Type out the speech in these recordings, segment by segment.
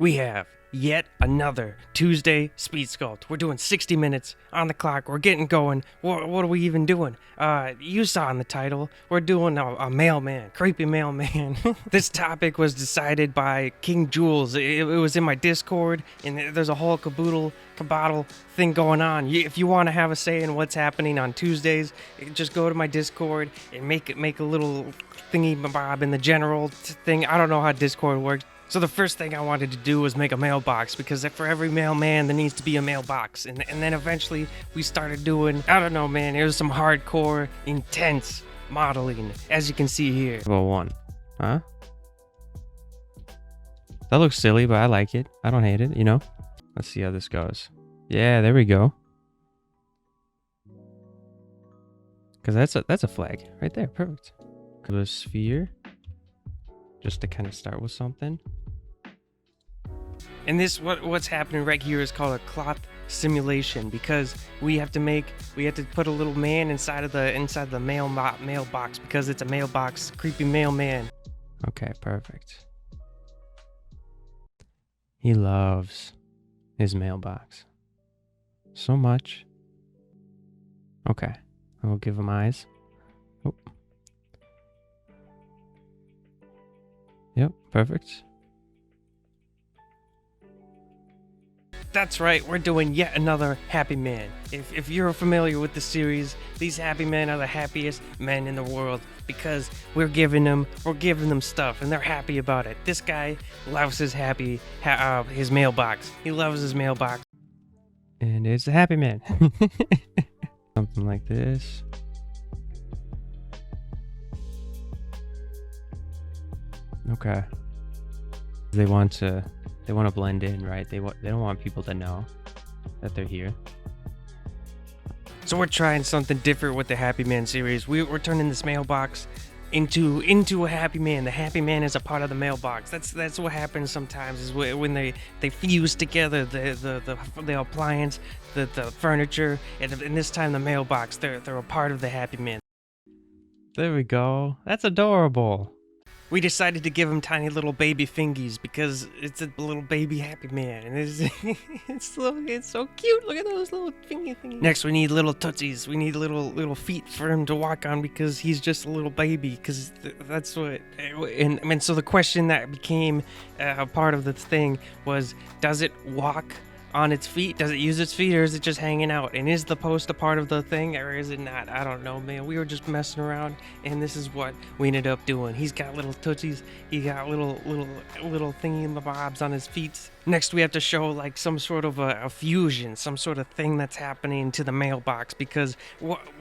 We have yet another Tuesday SpeedSculpt. We're doing 60 minutes on the clock. We're getting going. What are we even doing? You saw in the title. We're doing a mailman, creepy mailman. This topic was decided by King Jules. It was in my Discord, and there's a whole caboodle thing going on. If you want to have a say in what's happening on Tuesdays, just go to my Discord and make a little thingy bob in the general thing. I don't know how Discord works. So the first thing I wanted to do was make a mailbox, because for every mailman there needs to be a mailbox. And then eventually we started doing, I don't know, man, it was some hardcore, intense modeling, as you can see here. Level 1. Huh? That looks silly, but I like it. I don't hate it, you know? Let's see how this goes. Yeah, there we go. Because that's a flag right there. Perfect. A sphere. Just to kind of start with something. And this, what's happening right here is called a cloth simulation, because we have to put a little man inside the mailbox, because it's a mailbox, creepy mailman. Okay, perfect. He loves his mailbox so much. Okay, I will give him eyes. Oh. Yep, perfect. That's right, we're doing yet another Happy Man. If you're familiar with the series, these Happy Men are the happiest men in the world, because we're giving them stuff and they're happy about it. This guy loves his his mailbox. He loves his mailbox. And it's a Happy Man. Something like this. Okay. They want to blend in, right? They don't want people to know that they're here. So we're trying something different with the Happy Man series. We're turning this mailbox into a Happy Man. The Happy Man is a part of the mailbox. That's what happens sometimes, is when they fuse together the appliance, the furniture, and this time the mailbox. They're a part of the Happy Man. There we go. That's adorable. We decided to give him tiny little baby fingies, because it's a little baby Happy Man, and it's so cute. Look at those little fingy thingies. Next, we need little tootsies. We need little feet for him to walk on, because he's just a little baby. Because that's what. And so the question that became a part of the thing was, does it walk on its feet? Does it use its feet, or is it just hanging out? And is the post a part of the thing, or is it not? I don't know, man. We were just messing around, and this is what we ended up doing. He's got little tootsies. He got little thingy-bobs on his feet. Next, we have to show like some sort of a fusion, some sort of thing that's happening to the mailbox, because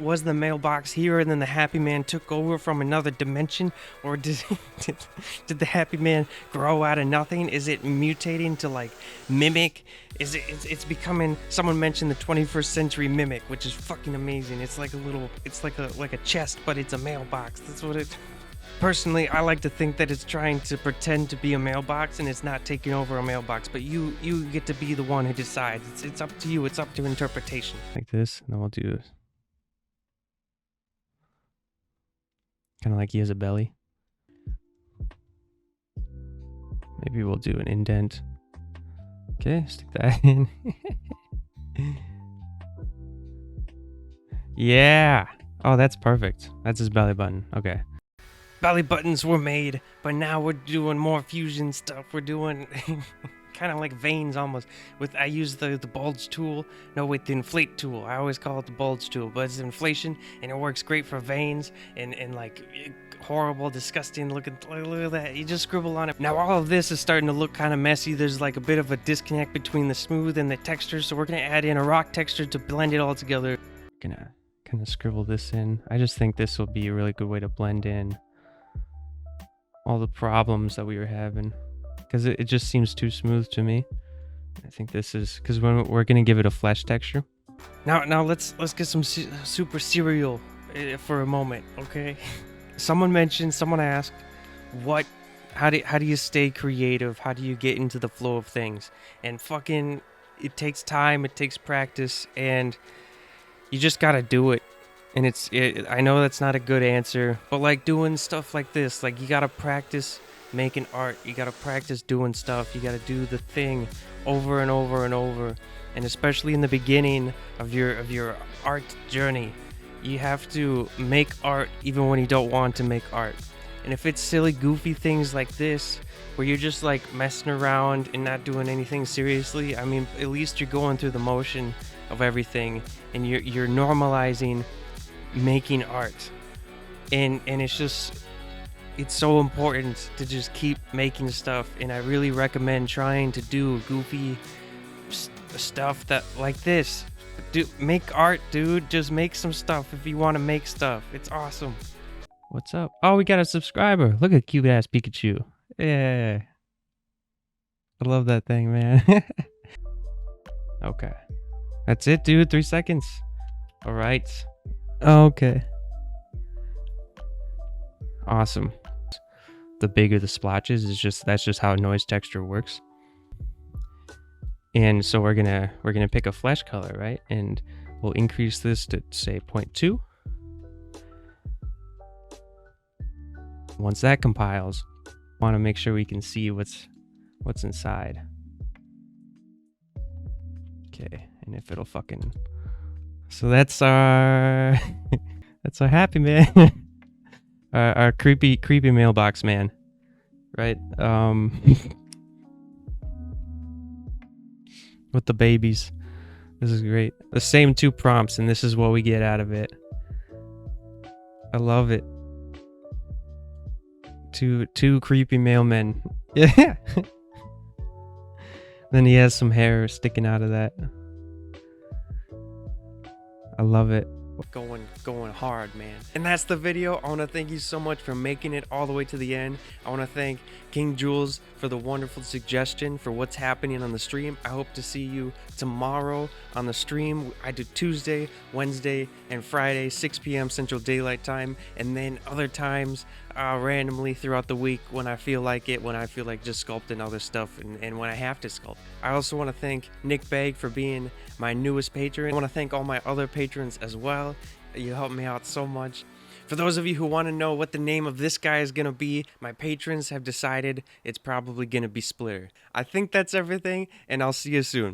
was the mailbox here and then the Happy Man took over from another dimension, or did the Happy Man grow out of nothing? Is it mutating to like mimic? It's becoming, someone mentioned the 21st century mimic, which is fucking amazing. It's like a chest, but it's a mailbox. That's what it. Personally, I like to think that it's trying to pretend to be a mailbox, and it's not taking over a mailbox, but you get to be the one who decides. It's up to you. It's up to interpretation. Like this, and then we'll do this. Kind of like he has a belly. Maybe we'll do an indent. Okay, stick that in. Yeah. Oh, that's perfect. That's his belly button. Okay. Belly buttons were made, but now we're doing more fusion stuff. We're doing kind of like veins almost. I use the bulge tool. No, wait, the inflate tool. I always call it the bulge tool, but it's inflation, and it works great for veins and like horrible, disgusting looking. Look at that. You just scribble on it. Now all of this is starting to look kind of messy. There's like a bit of a disconnect between the smooth and the texture, so we're gonna add in a rock texture to blend it all together. Gonna kind of scribble this in. I just think this will be a really good way to blend in all the problems that we were having, because it just seems too smooth to me. I think this is because when we're gonna give it a flesh texture. Now let's get some super cereal for a moment, okay? Someone asked, how do you stay creative? How do you get into the flow of things? And fucking, it takes time, it takes practice, and you just gotta do it. And I know that's not a good answer, but like doing stuff like this, like you gotta practice making art. You gotta practice doing stuff. You gotta do the thing over and over and over. And especially in the beginning of your art journey, you have to make art even when you don't want to make art. And if it's silly, goofy things like this, where you're just like messing around and not doing anything seriously, I mean, at least you're going through the motion of everything, and you're normalizing making art. And it's so important to just keep making stuff. And I really recommend trying to do goofy stuff that like this. Make art, dude. Just make some stuff if you want to make stuff. It's awesome. What's up? Oh, we got a subscriber. Look at cute ass Pikachu. Yeah. I love that thing, man. Okay. That's it, dude. 3 seconds. All right. Okay. Awesome. The bigger the splotches that's just how noise texture works. And so we're gonna pick a flesh color, right? And we'll increase this to say 0.2. Once that compiles, want to make sure we can see what's inside. Okay, and if it'll fucking... So that's our... that's our happy man. Our creepy mailbox man. Right? With the babies. This is great. The same 2 prompts, and this is what we get out of it. I love it. Two creepy mailmen. Yeah. Then he has some hair sticking out of that. I love it. Going hard, man. And that's the video. I want to thank you so much for making it all the way to the end. I want to thank King Jules for the wonderful suggestion for what's happening on the stream. I hope to see you tomorrow on the stream. I do Tuesday, Wednesday, and Friday, 6 p.m. Central Daylight Time, and then other times randomly throughout the week when I feel like it, when I feel like just sculpting other stuff, and when I have to sculpt. I also want to thank Nick Begg for being my newest patron. I want to thank all my other patrons as well. You help me out so much. For those of you who want to know what the name of this guy is going to be, my patrons have decided it's probably going to be Splitter. I think that's everything, and I'll see you soon.